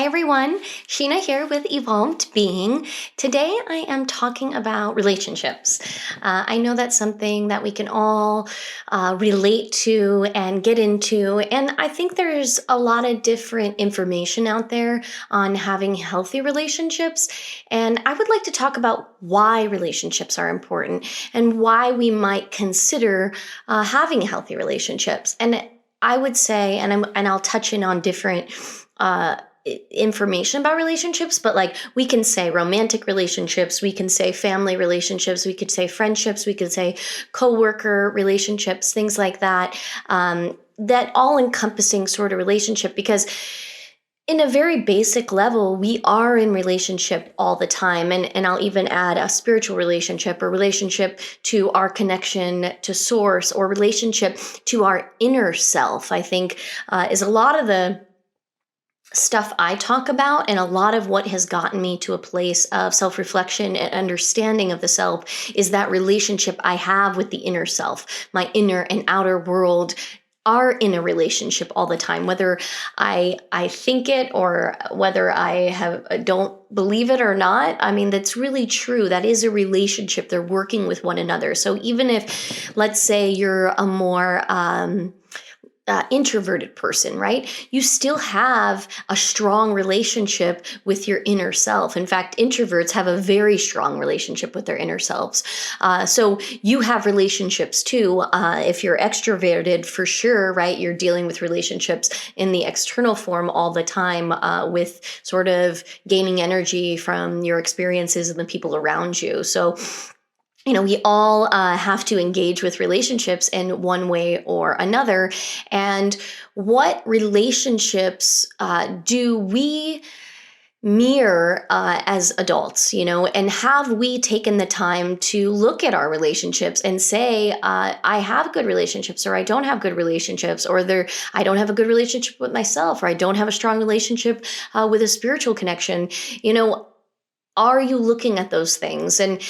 Hi everyone, Sheena here with Evolved Being. Today I am talking about relationships. I know that's something that we can all relate to and get into, and I think there's a lot of different information out there on having healthy relationships. And I would like to talk about why relationships are important and why we might consider having healthy relationships. And I would say, and I'll touch in on different information about relationships, but like we can say romantic relationships, we can say family relationships, we could say friendships, we could say coworker relationships, things like that. That all encompassing sort of relationship, because in a very basic level, we are in relationship all the time. And I'll even add a spiritual relationship or relationship to our connection to source or relationship to our inner self, I think is a lot of the stuff I talk about, and a lot of what has gotten me to a place of self-reflection and understanding of the self is that relationship I have with the inner self. My inner and outer world are in a relationship all the time, whether I think it or whether I don't believe it or not. I mean, that's really true. That is a relationship. They're working with one another. So even if, let's say, you're a more introverted person, right? You still have a strong relationship with your inner self. In fact, introverts have a very strong relationship with their inner selves. So you have relationships too. If you're extroverted, for sure, right? You're dealing with relationships in the external form all the time with sort of gaining energy from your experiences and the people around you. So we all have to engage with relationships in one way or another. And what relationships do we mirror as adults, and have we taken the time to look at our relationships and say, I have good relationships, or I don't have good relationships, or I don't have a good relationship with myself, or I don't have a strong relationship with a spiritual connection. Are you looking at those things? And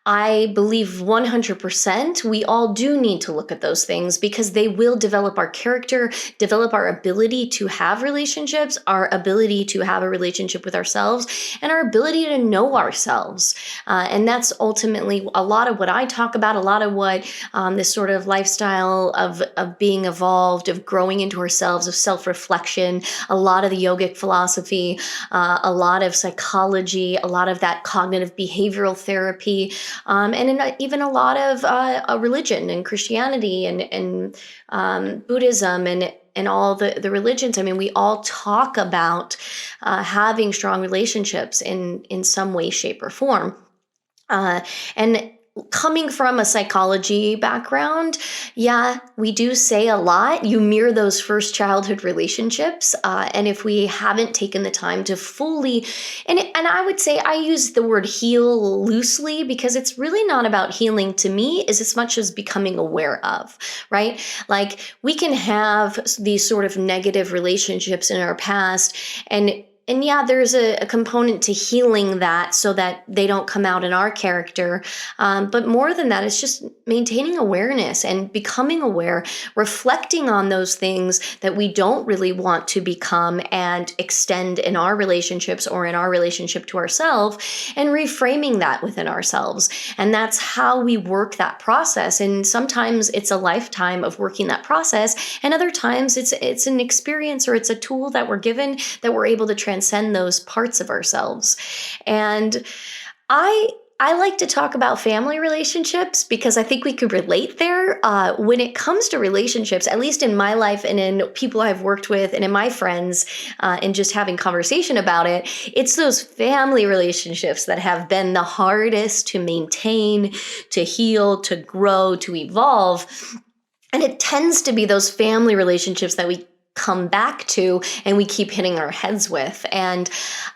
I believe 100% we all do need to look at those things, because they will develop our character, develop our ability to have relationships, our ability to have a relationship with ourselves, and our ability to know ourselves. And that's ultimately a lot of what I talk about, a lot of what this sort of lifestyle of being evolved, of growing into ourselves, of self-reflection, a lot of the yogic philosophy, a lot of psychology, a lot of that cognitive behavioral therapy, and even a lot of religion and Christianity and Buddhism and all the religions. I mean, we all talk about having strong relationships in some way, shape, or form. And coming from a psychology background, yeah, we do say a lot. You mirror those first childhood relationships. And if we haven't taken the time to fully, and I would say I use the word heal loosely, because it's really not about healing to me as much as becoming aware of, right? Like we can have these sort of negative relationships in our past, and yeah, there's a component to healing that so that they don't come out in our character. But more than that, it's just maintaining awareness and becoming aware, reflecting on those things that we don't really want to become and extend in our relationships or in our relationship to ourselves, and reframing that within ourselves. And that's how we work that process. And sometimes it's a lifetime of working that process, and other times it's an experience, or it's a tool that we're given that we're able to transcend those parts of ourselves. And I like to talk about family relationships because I think we could relate there. When it comes to relationships, at least in my life and in people I've worked with and in my friends, and just having conversation about it, it's those family relationships that have been the hardest to maintain, to heal, to grow, to evolve. And it tends to be those family relationships that we come back to and we keep hitting our heads with. And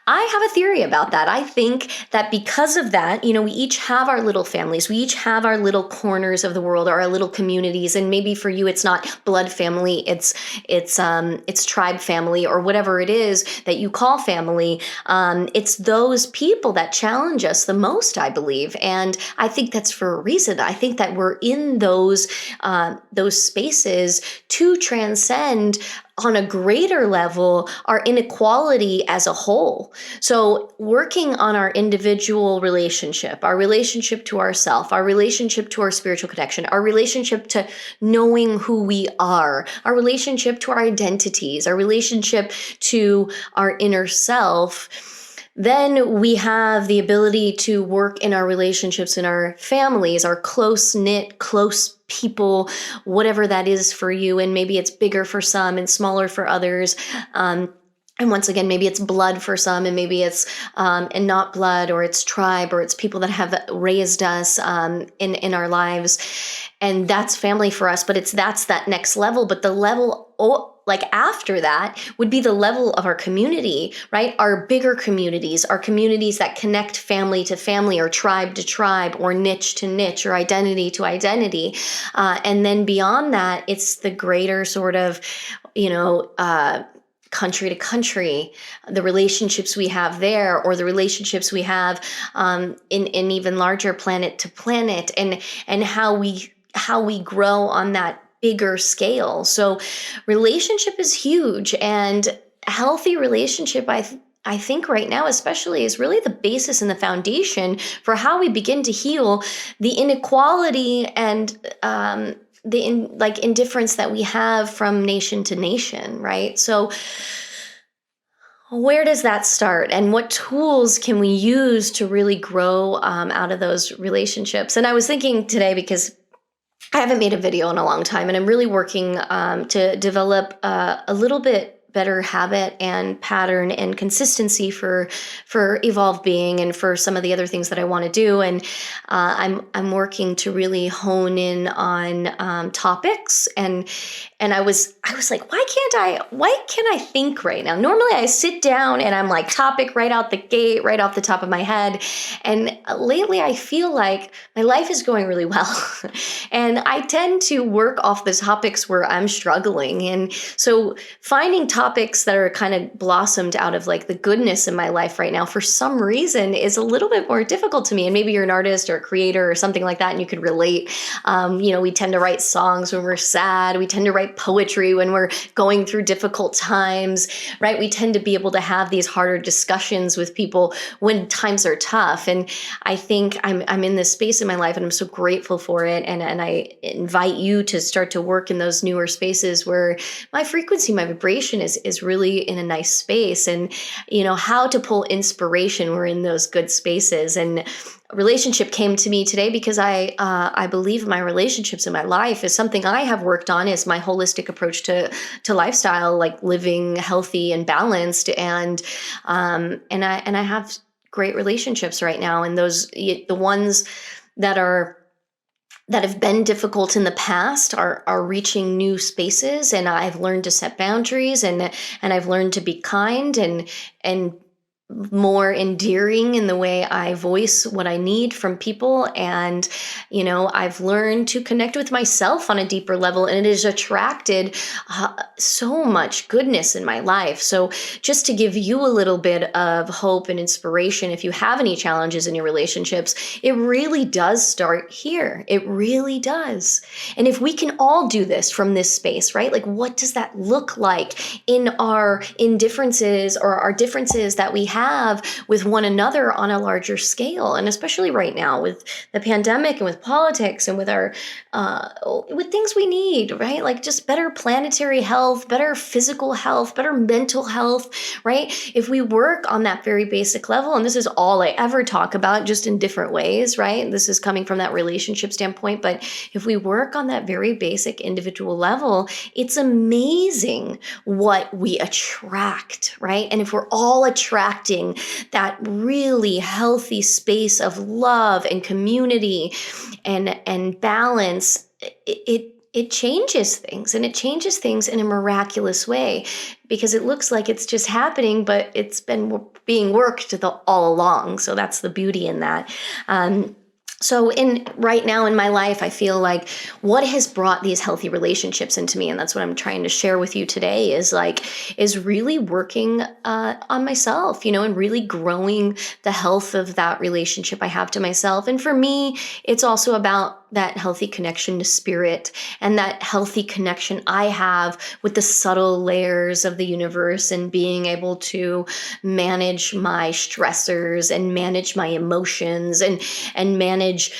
I have a theory about that. I think that because of that, we each have our little families. We each have our little corners of the world, or our little communities. And maybe for you, it's not blood family, it's tribe family, or whatever it is that you call family. It's those people that challenge us the most, I believe. And I think that's for a reason. I think that we're in those spaces to transcend on a greater level, our inequality as a whole. So working on our individual relationship, our relationship to ourself, our relationship to our spiritual connection, our relationship to knowing who we are, our relationship to our identities, our relationship to our inner self, then we have the ability to work in our relationships in our families, our close-knit, close people, whatever that is for you. And maybe it's bigger for some and smaller for others. And once again, maybe it's blood for some, and maybe it's and not blood, or it's tribe, or it's people that have raised us in our lives, and that's family for us. But that's that next level. But the level like after that would be the level of our community, right? Our bigger communities, our communities that connect family to family, or tribe to tribe, or niche to niche, or identity to identity, and then beyond that, it's the greater sort of, country to country, the relationships we have there, or the relationships we have in even larger planet to planet, and how we grow on that bigger scale. So relationship is huge, and a healthy relationship, I think right now especially, is really the basis and the foundation for how we begin to heal the inequality and indifference that we have from nation to nation, right? So where does that start, and what tools can we use to really grow out of those relationships? And I was thinking today, because I haven't made a video in a long time, and I'm really working to develop a little bit better habit and pattern and consistency for evolved being, and for some of the other things that I want to do. And I'm working to really hone in on topics, and I was like, why can't I think right now? Normally I sit down and I'm like, topic right out the gate, right off the top of my head. And lately I feel like my life is going really well. And I tend to work off the topics where I'm struggling. And so finding topics that are kind of blossomed out of like the goodness in my life right now, for some reason, is a little bit more difficult to me. And maybe you're an artist or a creator or something like that, and you could relate. We tend to write songs when we're sad. We tend to write poetry when we're going through difficult times, right? We tend to be able to have these harder discussions with people when times are tough. And I think I'm in this space in my life, and I'm so grateful for it. And I invite you to start to work in those newer spaces where my frequency, my vibration is really in a nice space. And, how to pull inspiration, we're in those good spaces. And relationship came to me today because I believe my relationships in my life is something I have worked on, is my holistic approach to lifestyle, like living healthy and balanced. And I have great relationships right now. And the ones that have been difficult in the past are reaching new spaces, and I've learned to set boundaries, and I've learned to be kind and more endearing in the way I voice what I need from people. And, I've learned to connect with myself on a deeper level, and it has attracted so much goodness in my life. So just to give you a little bit of hope and inspiration, if you have any challenges in your relationships, it really does start here. It really does. And if we can all do this from this space, right? Like, what does that look like in our indifferences, or our differences that we have with one another on a larger scale? And especially right now with the pandemic, and with politics, and with our with things we need, right? Like just better planetary health, better physical health, better mental health, right? If we work on that very basic level, and this is all I ever talk about, just in different ways, right? This is coming from that relationship standpoint. But if we work on that very basic individual level, it's amazing what we attract, right? And if we're all attracting that really healthy space of love and community and balance, it changes things, and it changes things in a miraculous way, because it looks like it's just happening, but it's been being worked all along. So that's the beauty in that. So right now in my life, I feel like what has brought these healthy relationships into me, and that's what I'm trying to share with you today, is really working on myself, and really growing the health of that relationship I have to myself. And for me, it's also about about that healthy connection to spirit and that healthy connection I have with the subtle layers of the universe, and being able to manage my stressors and manage my emotions and manage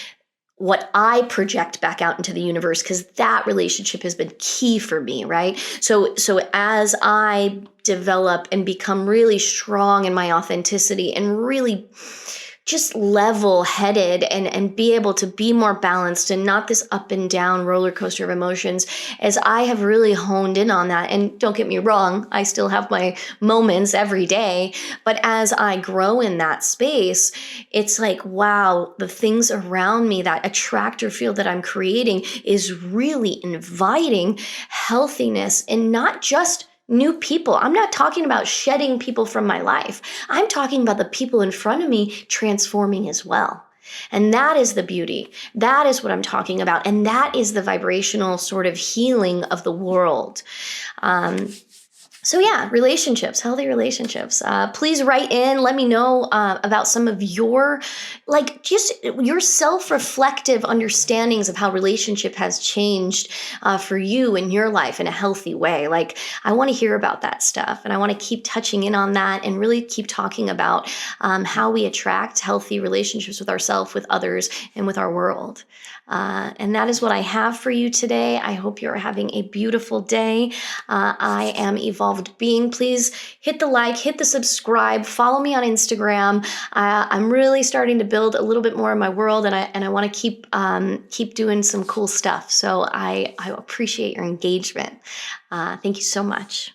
what I project back out into the universe, because that relationship has been key for me, right? So as I develop and become really strong in my authenticity and really just level headed and be able to be more balanced and not this up and down roller coaster of emotions, as I have really honed in on that. And don't get me wrong, I still have my moments every day, but as I grow in that space, it's like, wow, the things around me, that attractor field that I'm creating is really inviting healthiness, and not just new people. I'm not talking about shedding people from my life. I'm talking about the people in front of me transforming as well. And that is the beauty. That is what I'm talking about. And that is the vibrational sort of healing of the world. So yeah, relationships, healthy relationships. Please write in. Let me know about some of your, like, just your self-reflective understandings of how relationship has changed for you in your life in a healthy way. Like, I want to hear about that stuff, and I want to keep touching in on that and really keep talking about how we attract healthy relationships with ourselves, with others, and with our world. And that is what I have for you today. I hope you're having a beautiful day. I am Evolved Being. Please hit the like, hit the subscribe, follow me on Instagram. I'm really starting to build a little bit more in my world, and I want to keep doing some cool stuff. So I appreciate your engagement. Thank you so much.